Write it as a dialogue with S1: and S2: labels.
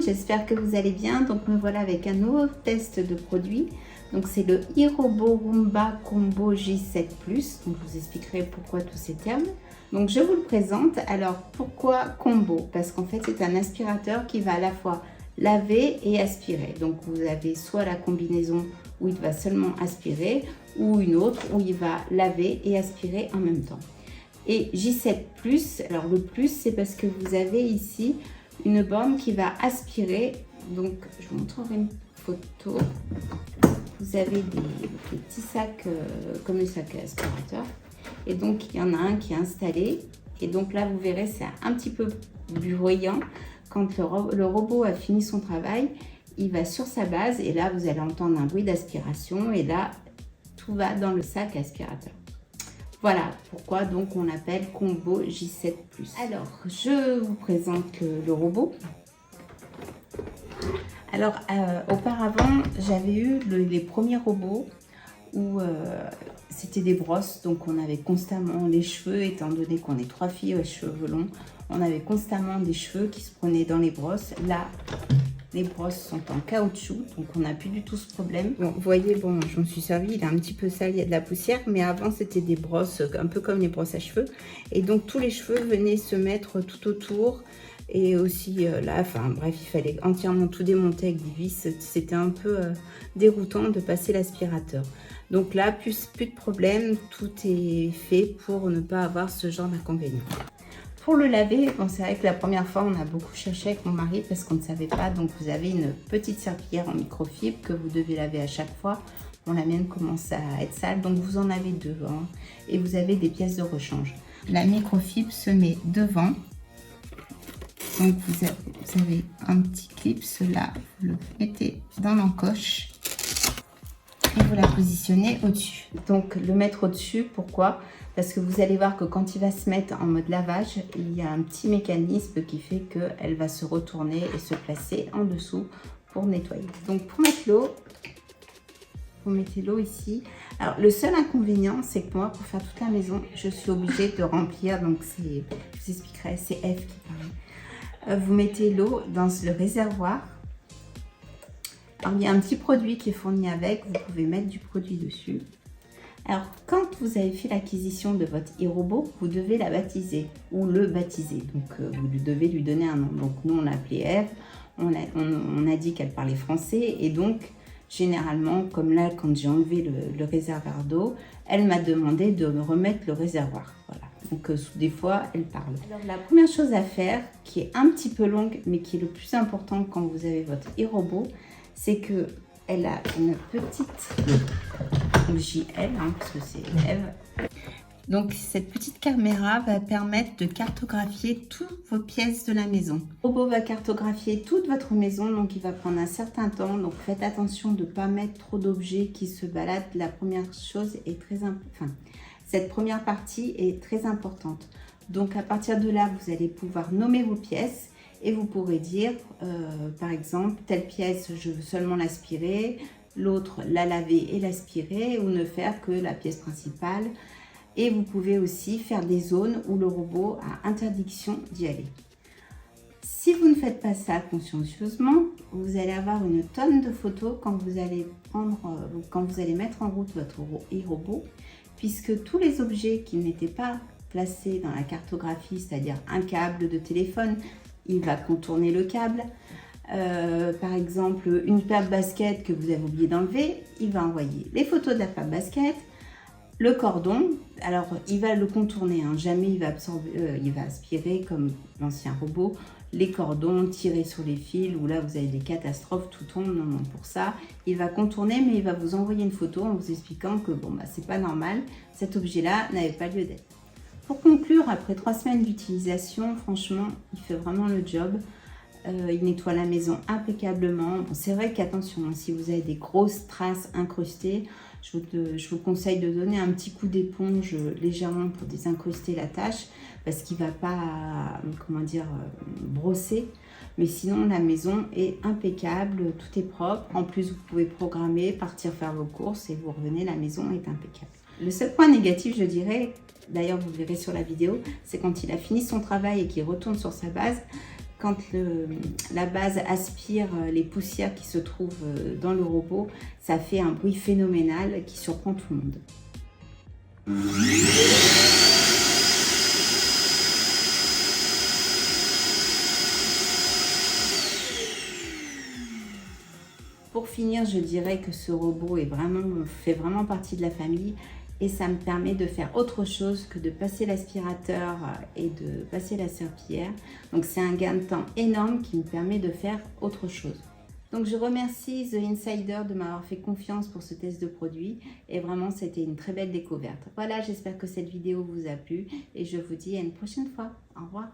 S1: j'espère que vous allez bien. Donc me voilà avec un nouveau test de produit. Donc c'est le iRobot Roomba Combo J7 Plus. Donc je vous expliquerai pourquoi tous ces termes. Donc je vous le présente. Alors pourquoi combo? Parce qu'en fait c'est un aspirateur qui va à la fois laver et aspirer. Donc vous avez soit la combinaison où il va seulement aspirer ou une autre où il va laver et aspirer en même temps. Et J7 Plus, alors le plus c'est parce que vous avez ici une borne qui va aspirer. Donc je vous montrerai une photo. Vous avez des petits sacs comme le sac aspirateur. Et donc il y en a un qui est installé. Et donc là vous verrez c'est un petit peu bruyant. Quand le robot a fini son travail, il va sur sa base et là vous allez entendre un bruit d'aspiration et là tout va dans le sac aspirateur. Voilà pourquoi donc on l'appelle combo J7 Plus. Alors je vous présente le robot. Alors auparavant j'avais eu les premiers robots où c'était des brosses, donc on avait constamment les cheveux, étant donné qu'on est 3 filles aux cheveux longs, on avait constamment des cheveux qui se prenaient dans les brosses. Là les brosses sont en caoutchouc, donc on n'a plus du tout ce problème. Bon, vous voyez, bon, je me suis servi, il est un petit peu sale, il y a de la poussière, mais avant c'était des brosses un peu comme les brosses à cheveux. Et donc tous les cheveux venaient se mettre tout autour. Et aussi là, enfin bref, il fallait entièrement tout démonter avec des vis. C'était un peu déroutant de passer l'aspirateur. Donc là, plus de problème, tout est fait pour ne pas avoir ce genre d'inconvénient. Pour le laver, bon, c'est vrai que la première fois, on a beaucoup cherché avec mon mari parce qu'on ne savait pas. Donc, vous avez une petite serpillière en microfibre que vous devez laver à chaque fois. Bon, la mienne commence à être sale, donc vous en avez deux. Hein, et vous avez des pièces de rechange. La microfibre se met devant. Donc, vous avez un petit clip. Là, vous le mettez dans l'encoche et vous la positionnez au-dessus. Donc, le mettre au-dessus, pourquoi ? Parce que vous allez voir que quand il va se mettre en mode lavage, il y a un petit mécanisme qui fait qu'elle va se retourner et se placer en dessous pour nettoyer. Donc pour mettre l'eau, vous mettez l'eau ici. Alors le seul inconvénient, c'est que moi, pour faire toute la maison, je suis obligée de remplir. Donc je vous expliquerai, c'est F qui parle. Vous mettez l'eau dans le réservoir. Alors il y a un petit produit qui est fourni avec, vous pouvez mettre du produit dessus. Alors, quand vous avez fait l'acquisition de votre iRobot, vous devez la baptiser ou le baptiser. Donc, vous devez lui donner un nom. Donc, nous, on l'a appelée Eve. On a dit qu'elle parlait français. Et donc, généralement, comme là, quand j'ai enlevé le réservoir d'eau, elle m'a demandé de me remettre le réservoir. Voilà. Donc, des fois, elle parle. Alors, la première chose à faire, qui est un petit peu longue, mais qui est le plus important quand vous avez votre iRobot, c'est que elle a une petite JL, hein, parce que c'est Eve. Donc cette petite caméra va permettre de cartographier toutes vos pièces de la maison. Le robot va cartographier toute votre maison, donc il va prendre un certain temps. Donc faites attention de ne pas mettre trop d'objets qui se baladent. La première chose est cette première partie est très importante. Donc à partir de là, vous allez pouvoir nommer vos pièces. Et vous pourrez dire, par exemple, telle pièce, je veux seulement l'aspirer, l'autre, la laver et l'aspirer, ou ne faire que la pièce principale. Et vous pouvez aussi faire des zones où le robot a interdiction d'y aller. Si vous ne faites pas ça consciencieusement, vous allez avoir une tonne de photos quand vous allez mettre en route votre iRobot, puisque tous les objets qui n'étaient pas placés dans la cartographie, c'est-à-dire un câble de téléphone, il va contourner le câble. Par exemple, une paire de baskets que vous avez oublié d'enlever, il va envoyer les photos de la paire de baskets, le cordon. Alors, il va le contourner, hein, jamais il va aspirer comme l'ancien robot, les cordons, tirer sur les fils, où là vous avez des catastrophes, tout tombe. Non, non, pour ça, il va contourner, mais il va vous envoyer une photo en vous expliquant que bon, bah, c'est pas normal, cet objet-là n'avait pas lieu d'être. Pour conclure, après 3 semaines d'utilisation, franchement, il fait vraiment le job. Il nettoie la maison impeccablement. Bon, c'est vrai qu'attention, hein, si vous avez des grosses traces incrustées, je vous conseille de donner un petit coup d'éponge légèrement pour désincruster la tâche parce qu'il ne va pas, comment dire, brosser. Mais sinon, la maison est impeccable, tout est propre. En plus, vous pouvez programmer, partir faire vos courses et vous revenez, la maison est impeccable. Le seul point négatif, je dirais, d'ailleurs vous verrez sur la vidéo, c'est quand il a fini son travail et qu'il retourne sur sa base, quand la base aspire les poussières qui se trouvent dans le robot, ça fait un bruit phénoménal qui surprend tout le monde. Pour finir, je dirais que ce robot fait vraiment partie de la famille et ça me permet de faire autre chose que de passer l'aspirateur et de passer la serpillière. Donc c'est un gain de temps énorme qui me permet de faire autre chose. Donc je remercie The Insider de m'avoir fait confiance pour ce test de produit et vraiment c'était une très belle découverte. Voilà, j'espère que cette vidéo vous a plu et je vous dis à une prochaine fois. Au revoir.